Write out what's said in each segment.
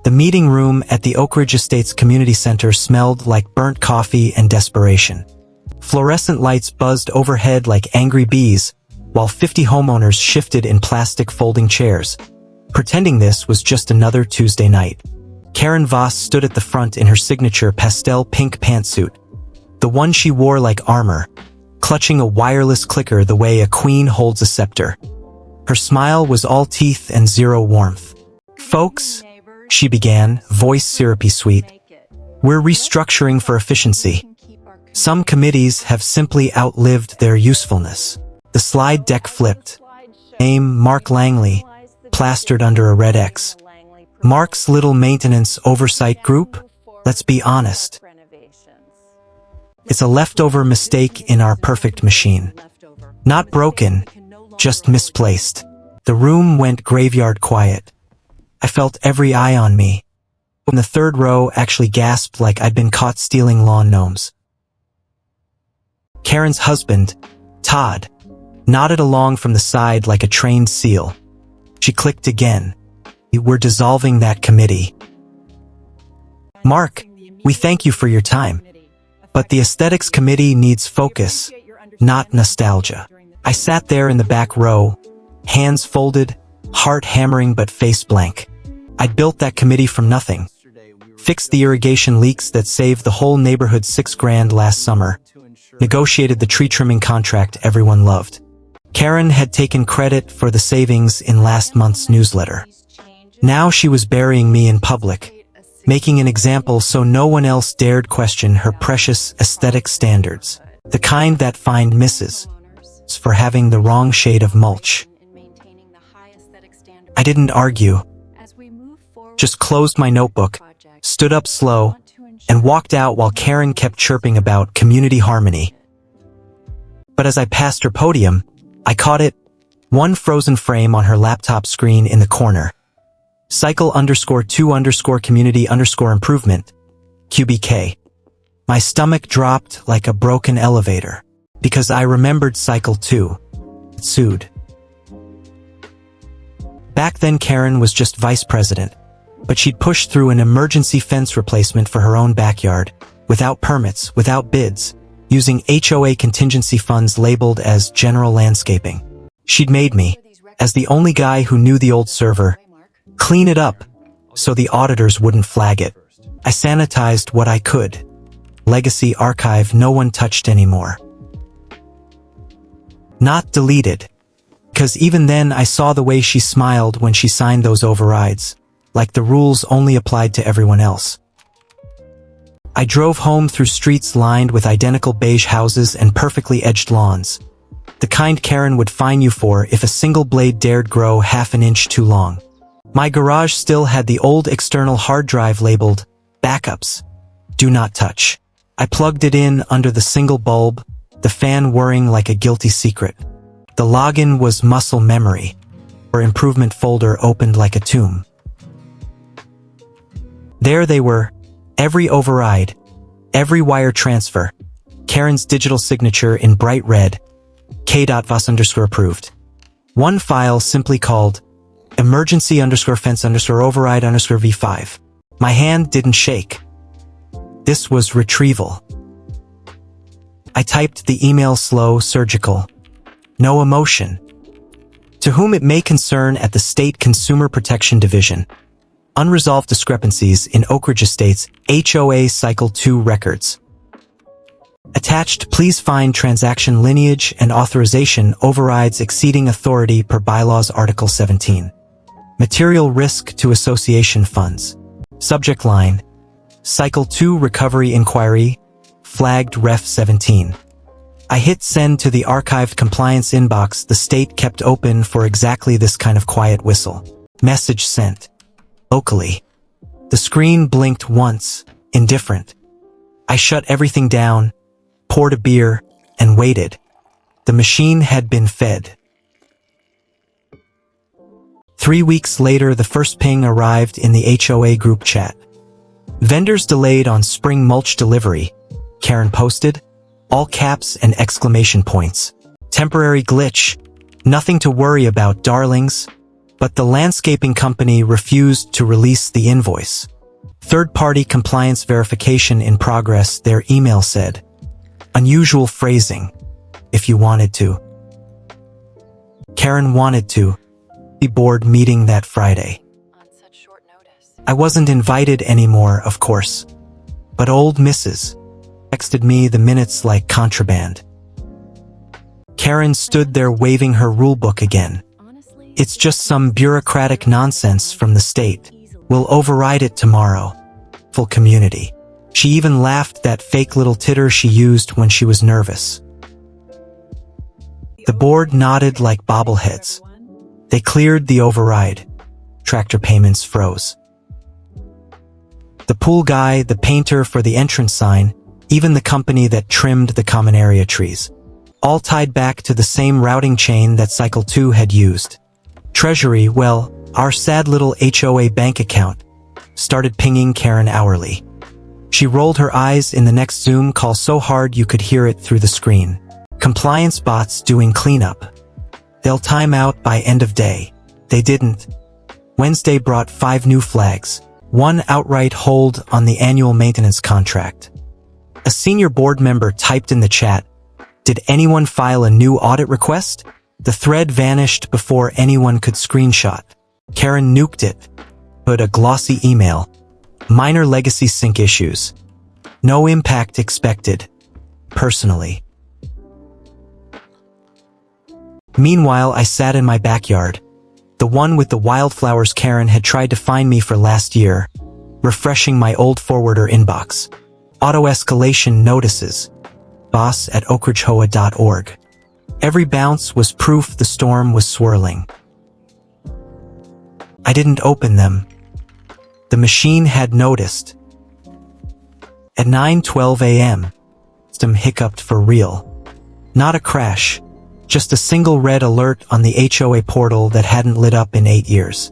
The meeting room at the Oak Ridge Estates Community Center smelled like burnt coffee and desperation. Fluorescent lights buzzed overhead like angry bees, while 50 homeowners shifted in plastic folding chairs, pretending this was just another Tuesday night. Karen Voss stood at the front in her signature pastel pink pantsuit, the one she wore like armor, clutching a wireless clicker the way a queen holds a scepter. Her smile was all teeth and zero warmth. "Folks," she began, voice syrupy sweet, "we're restructuring for efficiency. Some committees have simply outlived their usefulness." The slide deck flipped. Name Mark Langley, plastered under a red X. Mark's little maintenance oversight group? Let's be honest. It's a leftover mistake in our perfect machine. Not broken, just misplaced. The room went graveyard quiet. I felt every eye on me. And the third row actually gasped like I'd been caught stealing lawn gnomes. Karen's husband, Todd, nodded along from the side like a trained seal. She clicked again. "We're dissolving that committee." "Mark, we thank you for your time. But the aesthetics committee needs focus, not nostalgia." I sat there in the back row, hands folded, heart hammering but face blank. I'd built that committee from nothing. Fixed the irrigation leaks that saved the whole neighborhood $6,000 last summer. Negotiated the tree trimming contract everyone loved. Karen had taken credit for the savings in last month's newsletter. Now she was burying me in public, making an example so no one else dared question her precious aesthetic standards, the kind that find misses for having the wrong shade of mulch. I didn't argue, just closed my notebook, stood up slow, and walked out while Karen kept chirping about community harmony. But as I passed her podium, I caught it, one frozen frame on her laptop screen in the corner. Cycle_2_community_improvement, QBK. My stomach dropped like a broken elevator, because I remembered Cycle 2. Sued. Back then Karen was just vice president, but she'd pushed through an emergency fence replacement for her own backyard, without permits, without bids, using HOA contingency funds labeled as general landscaping. She'd made me, as the only guy who knew the old server, clean it up so the auditors wouldn't flag it. I sanitized what I could. Legacy archive no one touched anymore. Not deleted, because even then I saw the way she smiled when she signed those overrides, like the rules only applied to everyone else. I drove home through streets lined with identical beige houses and perfectly edged lawns, the kind Karen would fine you for if a single blade dared grow half an inch too long. My garage still had the old external hard drive labeled, "Backups. Do not touch." I plugged it in under the single bulb, the fan whirring like a guilty secret. The login was muscle memory. Her improvement folder opened like a tomb. There they were, every override, every wire transfer, Karen's digital signature in bright red, k.voss_approved. One file simply called emergency_fence_override_v5. My hand didn't shake. This was retrieval. I typed the email slow, surgical. No emotion. To whom it may concern at the State Consumer Protection Division. Unresolved discrepancies in Oak Ridge Estates HOA Cycle 2 records. Attached, please find transaction lineage and authorization overrides exceeding authority per bylaws Article 17. Material risk to association funds. Subject line, Cycle 2 Recovery Inquiry, flagged Ref 17. I hit send to the archived compliance inbox the state kept open for exactly this kind of quiet whistle. Message sent. Locally. The screen blinked once, indifferent. I shut everything down, poured a beer, and waited. The machine had been fed. 3 weeks later, the first ping arrived in the HOA group chat. Vendors delayed on spring mulch delivery, Karen posted, all caps and exclamation points. Temporary glitch. Nothing to worry about, darlings. But the landscaping company refused to release the invoice. Third-party compliance verification in progress, their email said. Unusual phrasing. If you wanted to. Karen wanted to. The board meeting that Friday. On such short notice. I wasn't invited anymore, of course. But old Mrs. texted me the minutes like contraband. Karen stood there waving her rulebook again. Honestly, It's just some bureaucratic nonsense from the state. We'll override it tomorrow. Full community. She even laughed that fake little titter she used when she was nervous. The board nodded like bobbleheads. They cleared the override. Tractor payments froze. The pool guy, the painter for the entrance sign, even the company that trimmed the common area trees. All tied back to the same routing chain that Cycle 2 had used. Treasury, well, our sad little HOA bank account, started pinging Karen hourly. She rolled her eyes in the next Zoom call so hard you could hear it through the screen. Compliance bots doing cleanup. They'll time out by end of day. They didn't. Wednesday brought 5 new flags. 1 outright hold on the annual maintenance contract. A senior board member typed in the chat, "Did anyone file a new audit request?" The thread vanished before anyone could screenshot. Karen nuked it. Put a glossy email. Minor legacy sync issues. No impact expected. Personally. Meanwhile, I sat in my backyard. The one with the wildflowers Karen had tried to find me for last year, refreshing my old forwarder inbox. Auto-escalation notices. boss@oakridgehoa.org. Every bounce was proof the storm was swirling. I didn't open them. The machine had noticed. At 9:12 a.m., system hiccuped for real. Not a crash. Just a single red alert on the HOA portal that hadn't lit up in 8 years.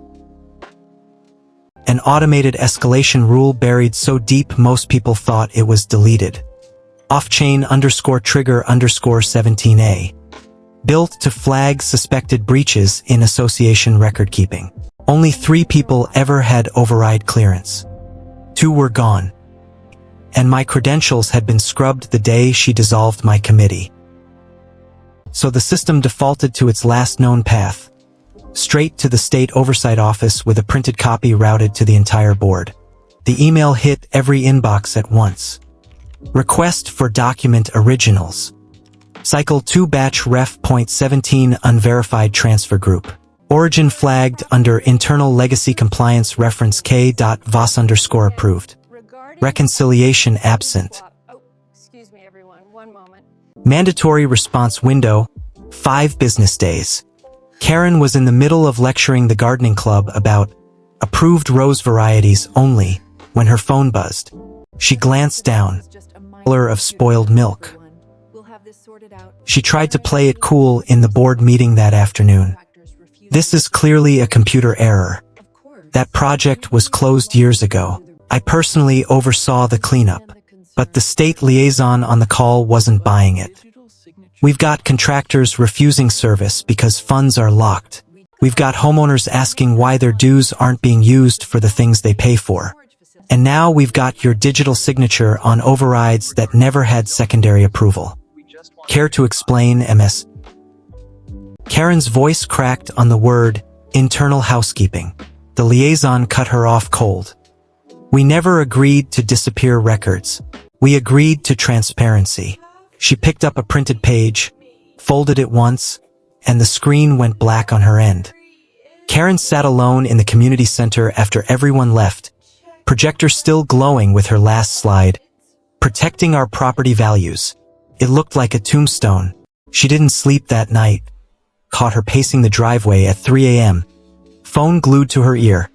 An automated escalation rule buried so deep most people thought it was deleted. Off-chain_trigger_17A. Built to flag suspected breaches in association record keeping. Only 3 people ever had override clearance. 2 were gone. And my credentials had been scrubbed the day she dissolved my committee. So the system defaulted to its last known path, straight to the state oversight office with a printed copy routed to the entire board. The email hit every inbox at once. Request for document originals. Cycle 2 batch ref.17 unverified transfer group. Origin flagged under internal legacy compliance reference k.vos_approved. Reconciliation absent. Excuse me, everyone. One moment. Mandatory response window, 5 business days. Karen was in the middle of lecturing the gardening club about approved rose varieties only when her phone buzzed. She glanced down, color of spoiled milk. She tried to play it cool in the board meeting that afternoon. This is clearly a computer error. That project was closed years ago. I personally oversaw the cleanup, but the state liaison on the call wasn't buying it. We've got contractors refusing service because funds are locked. We've got homeowners asking why their dues aren't being used for the things they pay for. And now we've got your digital signature on overrides that never had secondary approval. Care to explain, MS? Karen's voice cracked on the word internal housekeeping. The liaison cut her off cold. We never agreed to disappear records. We agreed to transparency. She picked up a printed page, folded it once, and the screen went black on her end. Karen sat alone in the community center after everyone left, projector still glowing with her last slide. Protecting our property values. It looked like a tombstone. She didn't sleep that night. Caught her pacing the driveway at 3 a.m. Phone glued to her ear,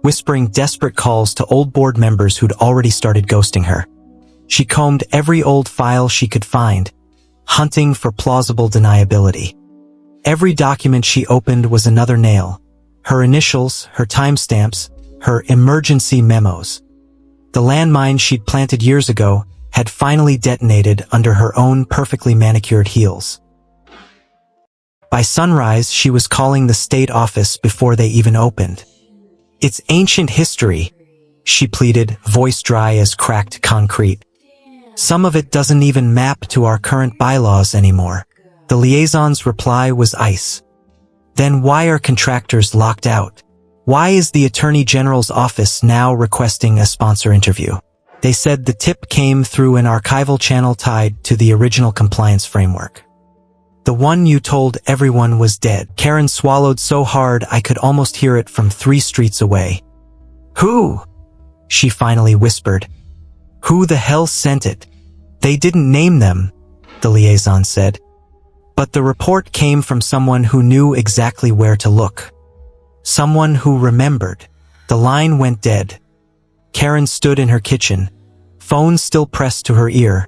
whispering desperate calls to old board members who'd already started ghosting her. She combed every old file she could find, hunting for plausible deniability. Every document she opened was another nail. Her initials, her timestamps, her emergency memos. The landmine she'd planted years ago had finally detonated under her own perfectly manicured heels. By sunrise, she was calling the state office before they even opened. "It's ancient history," she pleaded, voice dry as cracked concrete. "Some of it doesn't even map to our current bylaws anymore." The liaison's reply was ice. "Then why are contractors locked out? Why is the Attorney General's office now requesting a sponsor interview?" They said the tip came through an archival channel tied to the original compliance framework. "The one you told everyone was dead." Karen swallowed so hard I could almost hear it from 3 streets away. "Who?" she finally whispered. "Who the hell sent it?" "They didn't name them," the liaison said. "But the report came from someone who knew exactly where to look. Someone who remembered." The line went dead. Karen stood in her kitchen, phone still pressed to her ear,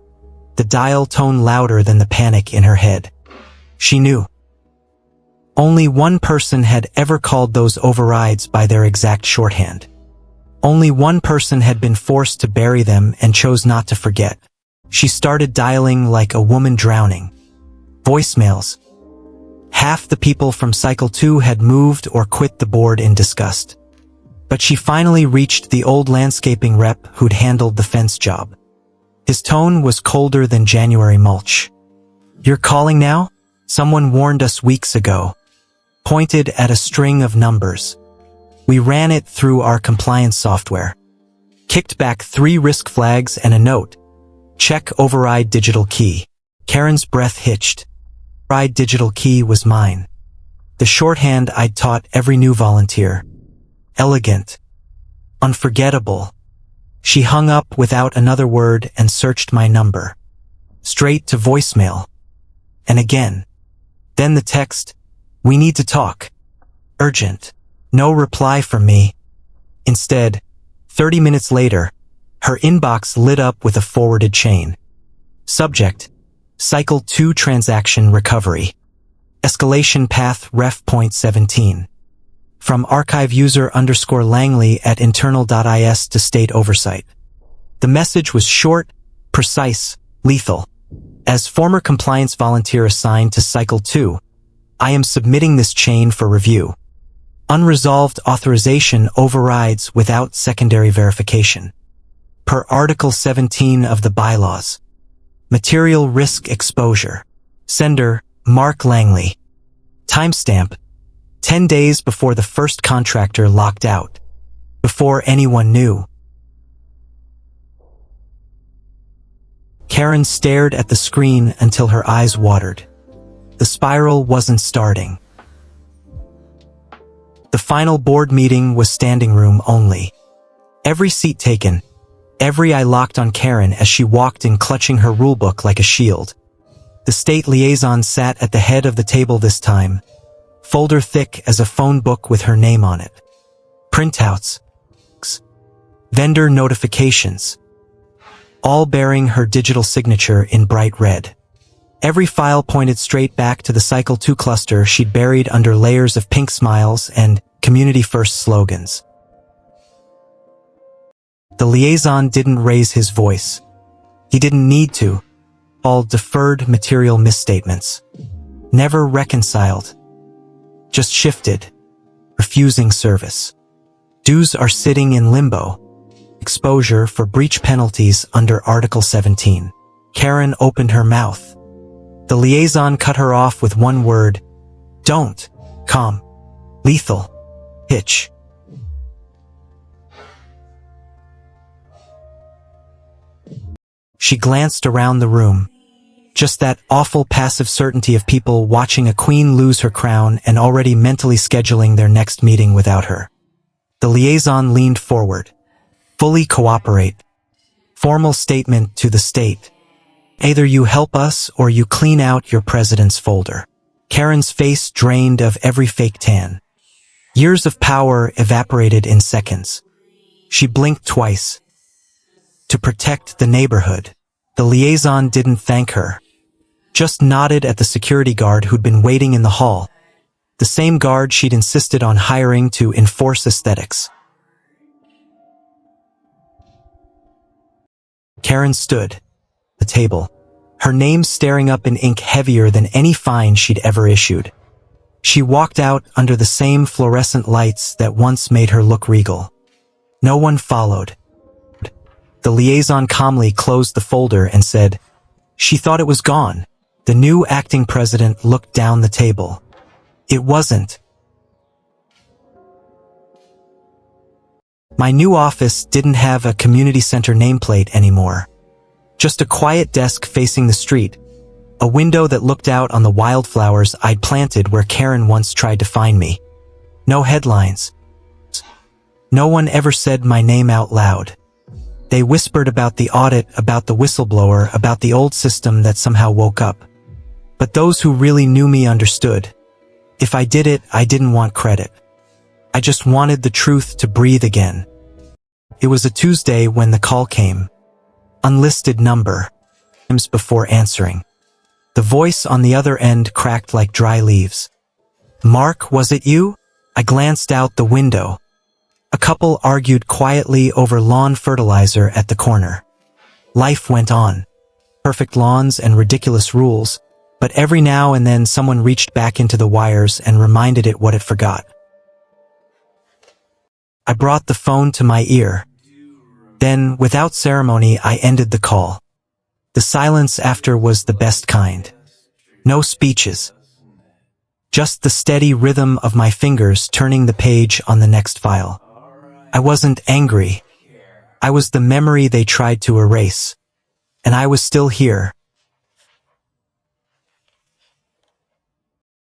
the dial tone louder than the panic in her head. She knew. Only one person had ever called those overrides by their exact shorthand. Only one person had been forced to bury them and chose not to forget. She started dialing like a woman drowning. Voicemails. Half the people from Cycle 2 had moved or quit the board in disgust. But she finally reached the old landscaping rep who'd handled the fence job. His tone was colder than January mulch. "You're calling now? Someone warned us weeks ago." Pointed at a string of numbers. "We ran it through our compliance software." Kicked back 3 risk flags and a note. "Check override digital key." Karen's breath hitched. Override digital key was mine. The shorthand I'd taught every new volunteer. Elegant. Unforgettable. She hung up without another word and searched my number. Straight to voicemail. And again. Then the text, "We need to talk. Urgent." No reply from me. Instead, 30 minutes later, her inbox lit up with a forwarded chain. Subject, Cycle 2 Transaction Recovery. Escalation Path Ref. 17. From archive user _Langley at internal.is to state oversight. The message was short, precise, lethal. As former compliance volunteer assigned to Cycle 2, I am submitting this chain for review. Unresolved authorization overrides without secondary verification. Per Article 17 of the bylaws. Material risk exposure. Sender, Mark Langley. Timestamp, 10 days before the first contractor locked out. Before anyone knew. Karen stared at the screen until her eyes watered. The spiral wasn't starting. The final board meeting was standing room only. Every seat taken, every eye locked on Karen as she walked in clutching her rulebook like a shield. The state liaison sat at the head of the table this time, folder thick as a phone book with her name on it. Printouts. Vendor notifications. All bearing her digital signature in bright red. Every file pointed straight back to the Cycle 2 cluster she'd buried under layers of pink smiles and community-first slogans. The liaison didn't raise his voice. He didn't need to. All deferred material misstatements. Never reconciled. Just shifted. Refusing service. Dues are sitting in limbo. Exposure for breach penalties under Article 17. Karen opened her mouth. The liaison cut her off with one word. "Don't. Calm. Lethal. Hitch." She glanced around the room. Just that awful passive certainty of people watching a queen lose her crown and already mentally scheduling their next meeting without her. The liaison leaned forward. "Fully cooperate. Formal statement to the state. Either you help us or you clean out your president's folder." Karen's face drained of every fake tan. Years of power evaporated in seconds. She blinked twice. To protect the neighborhood. The liaison didn't thank her. Just nodded at the security guard who'd been waiting in the hall. The same guard she'd insisted on hiring to enforce aesthetics. Karen stood. The table. Her name staring up in ink heavier than any fine she'd ever issued. She walked out under the same fluorescent lights that once made her look regal. No one followed. The liaison calmly closed the folder and said, "She thought it was gone." The new acting president looked down the table. It wasn't. My new office didn't have a community center nameplate anymore. Just a quiet desk facing the street, a window that looked out on the wildflowers I'd planted where Karen once tried to find me. No headlines. No one ever said my name out loud. They whispered about the audit, about the whistleblower, about the old system that somehow woke up. But those who really knew me understood. If I did it, I didn't want credit. I just wanted the truth to breathe again. It was a Tuesday when the call came. Unlisted number. Before answering. The voice on the other end cracked like dry leaves. "Mark, was it you?" I glanced out the window. A couple argued quietly over lawn fertilizer at the corner. Life went on. Perfect lawns and ridiculous rules, but every now and then someone reached back into the wires and reminded it what it forgot. I brought the phone to my ear. Then, without ceremony, I ended the call. The silence after was the best kind. No speeches. Just the steady rhythm of my fingers turning the page on the next file. I wasn't angry. I was the memory they tried to erase. And I was still here,